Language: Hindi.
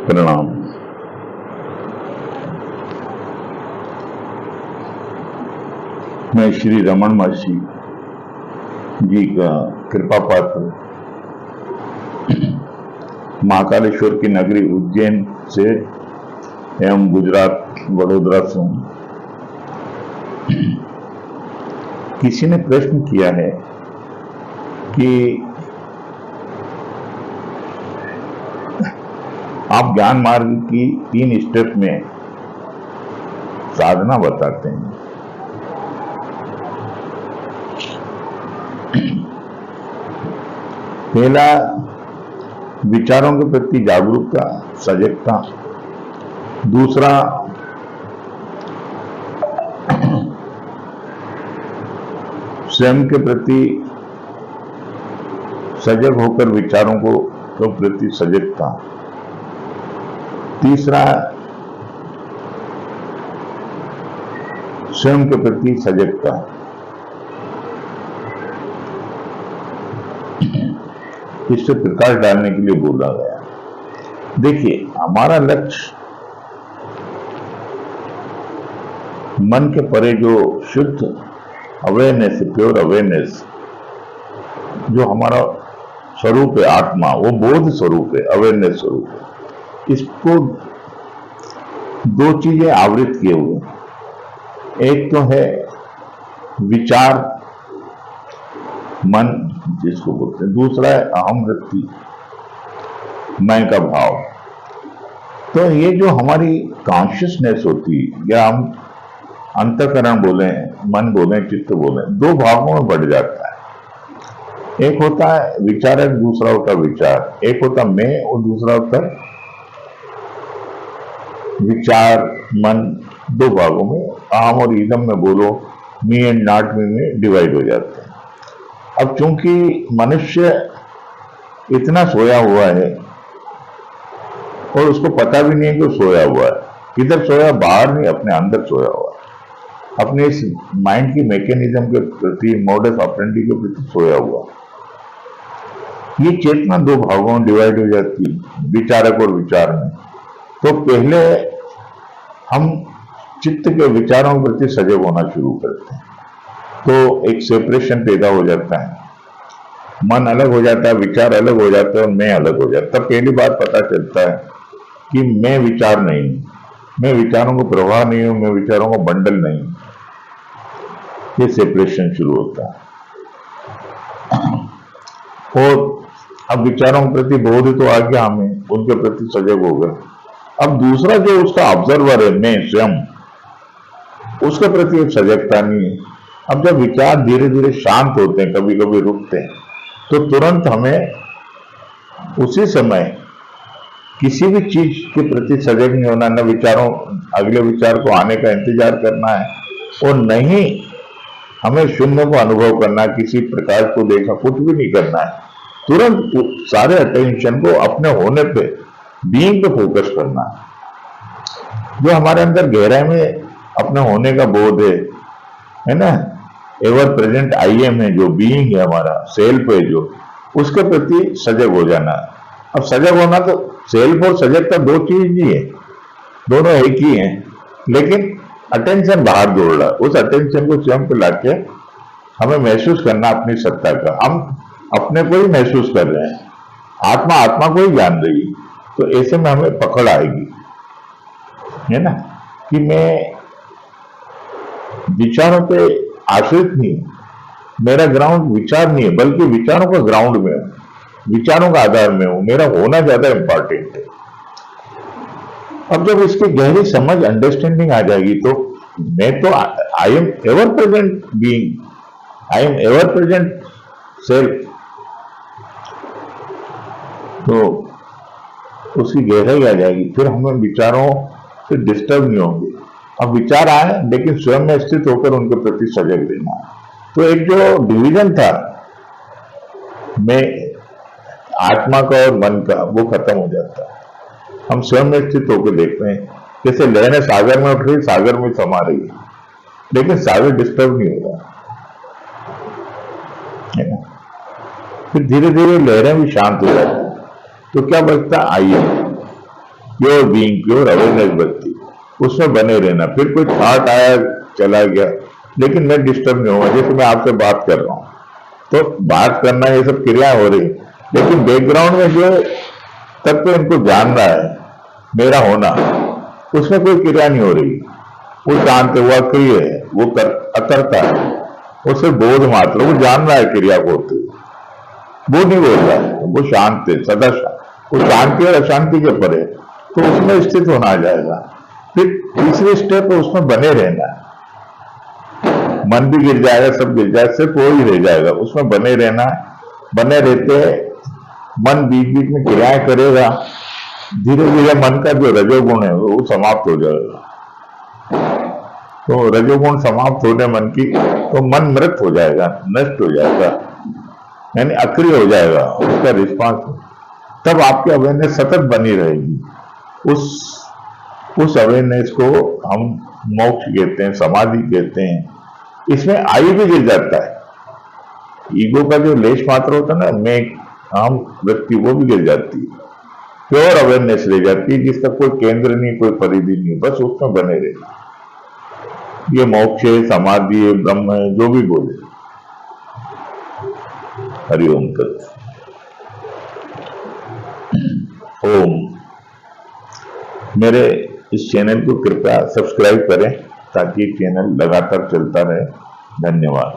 प्रणाम। मैं श्री रमन महर्षि जी का कृपा पात्र महाकालेश्वर की नगरी उज्जैन से एवं गुजरात वडोदरा से हूं। किसी ने प्रश्न किया है कि आप ज्ञान मार्ग की 3 स्टेप में साधना बताते हैं। पहला, विचारों के प्रति जागरूकता, सजगता। दूसरा, स्वयं के प्रति सजग होकर विचारों को प्रति सजगता। तीसरा, स्वयं के प्रति सजगता। इस पर प्रकाश डालने के लिए बोला गया। देखिए, हमारा लक्ष्य मन के परे जो शुद्ध अवेयरनेस, प्योर अवेयरनेस, जो हमारा स्वरूप है आत्मा, वो बोध स्वरूप है, अवेयरनेस स्वरूप है। इसको 2 चीजें आवृत किए हुए। एक तो है विचार, मन जिसको बोलते हैं। दूसरा है अहम वृत्ति, मैं का भाव। तो ये जो हमारी कॉन्शियसनेस होती है, या हम अंतःकरण बोले, मन बोले, चित्त बोले, 2 भागों में बढ़ जाता है। एक होता है विचारक, दूसरा होता है विचार। एक होता मैं और दूसरा होता है विचार। मन 2 भागों में, अहम और इदम में बोलो, मी एंड नॉट मी में डिवाइड हो जाते हैं। अब चूंकि मनुष्य इतना सोया हुआ है और उसको पता भी नहीं है कि वो सोया हुआ है, किधर सोया, बाहर नहीं, अपने अंदर सोया हुआ है, अपने इस माइंड की मैकेनिज्म के प्रति, मॉडस ऑपरेंडी के प्रति सोया हुआ। ये चेतना 2 भागों में डिवाइड हो जाती है, विचारक और विचार में। तो पहले हम चित्त के विचारों के प्रति सजग होना शुरू करते हैं, तो एक सेपरेशन पैदा हो जाता है। मन अलग हो जाता है, विचार अलग हो जाता है और मैं अलग हो जाता है। पहली बार पता चलता है कि मैं विचार नहीं हूं, मैं विचारों को प्रवाह नहीं हूं, मैं विचारों का बंडल नहीं हूं। ये सेपरेशन शुरू होता है। और अब विचारों के प्रति बोध तो आ गया, हमें उनके प्रति सजग हो गए। अब दूसरा जो उसका ऑब्जर्वर है, मैं स्वयं, उसके प्रति एक सजगता नहीं है। अब जब विचार धीरे धीरे शांत होते हैं, कभी कभी रुकते हैं, तो तुरंत हमें उसी समय किसी भी चीज के प्रति सजग नहीं होना, न विचारों, अगले विचार को आने का इंतजार करना है, और नहीं हमें शून्य को अनुभव करना, किसी प्रकाश को देखना, कुछ भी नहीं करना है। तुरंत सारे अटेंशन को अपने होने पे, बीइंग पे फोकस करना है। जो हमारे अंदर गहराई में अपने होने का बोध है ना, एवर प्रेजेंट आई एम है, जो बीइंग है हमारा, सेल्फ है जो, उसके प्रति सजग हो जाना। अब सजग होना तो सेल्फ और सजगता 2 चीज नहीं है, दोनों एक ही हैं, लेकिन अटेंशन बाहर दौड़ रहा है। उस अटेंशन को स्वयं पे लाके हमें महसूस करना अपनी सत्ता का। हम अपने को ही महसूस कर रहे हैं, आत्मा आत्मा को ही जान रही है। तो ऐसे में हमें पकड़ आएगी, है ना, कि मैं विचारों पे आश्रित नहीं, मेरा ग्राउंड विचार नहीं है, बल्कि विचारों का ग्राउंड में हूं, विचारों का आधार में हूं, मेरा होना ज्यादा इंपॉर्टेंट है। अब जब इसकी गहरी समझ, अंडरस्टैंडिंग आ जाएगी, तो मैं तो I am ever present being, I am ever present self. तो उसकी गहराई आ जाएगी, फिर हमें विचारों से डिस्टर्ब नहीं होंगे। अब विचार आए, लेकिन स्वयं में स्थित होकर उनके प्रति सजग रहना। तो एक जो डिवीजन था मैं, आत्मा का और मन का, वो खत्म हो जाता है। हम स्वयं में स्थित होकर देखते हैं, जैसे लहरें सागर में उठ रही, सागर में समा रही है, लेकिन सागर डिस्टर्ब नहीं हो रहा है ना। फिर धीरे धीरे लहरें भी शांत हो जाती, तो क्या बचता, I am. Pure being, pure awareness भक्ति, उसमें बने रहना। फिर कोई थॉट आया चला गया, लेकिन मैं डिस्टर्ब नहीं हुआ। जैसे मैं आपसे बात कर रहा हूँ तो बात करना, ये सब क्रियाएं हो रही, लेकिन बैकग्राउंड में जो तत्व इनको जान रहा है, मेरा होना, उसमें कोई क्रिया नहीं हो रही। वो शांत है, वो अक्रिय है, वो अकर्ता है, वो सिर्फ बोध मात्र, वो जान रहा है क्रिया को होते, वो नहीं बोल रहा है, वो शांत है, सदा वो शांति और अशांति के परे, तो उसमें स्थित होना आ जाएगा। फिर तीसरी स्टेप है उसमें बने रहना। मन भी गिर जाएगा, सब गिर जाएगा, सिर्फ वो ही रह जाएगा, उसमें बने रहना। बने रहते मन बीच बीच में क्रियाएं करेगा, धीरे धीरे मन का जो रजोगुण है वो समाप्त हो जाएगा। तो रजोगुण समाप्त होने मन की, तो मन मृत हो जाएगा, नष्ट हो जाएगा, यानी अक्रिय हो जाएगा उसका रिस्पांस। तब आपकी अवेयरनेस सतत बनी रहेगी। उस अवेयरनेस को हम मोक्ष कहते हैं, समाधि कहते हैं। इसमें आयु भी गिर जाता है, ईगो का जो लेश मात्र होता है ना, मैं आम व्यक्ति, वो भी गिर जाती है। प्योर अवेयरनेस रह जाती है, जिसका कोई केंद्र नहीं, कोई परिधि नहीं, बस उसमें बने रहना। ये मोक्ष है, समाधि है, ब्रह्म है, जो भी बोले। हरिओम तत्सत। ओम। मेरे इस चैनल को कृपया सब्सक्राइब करें ताकि चैनल लगातार चलता रहे। धन्यवाद।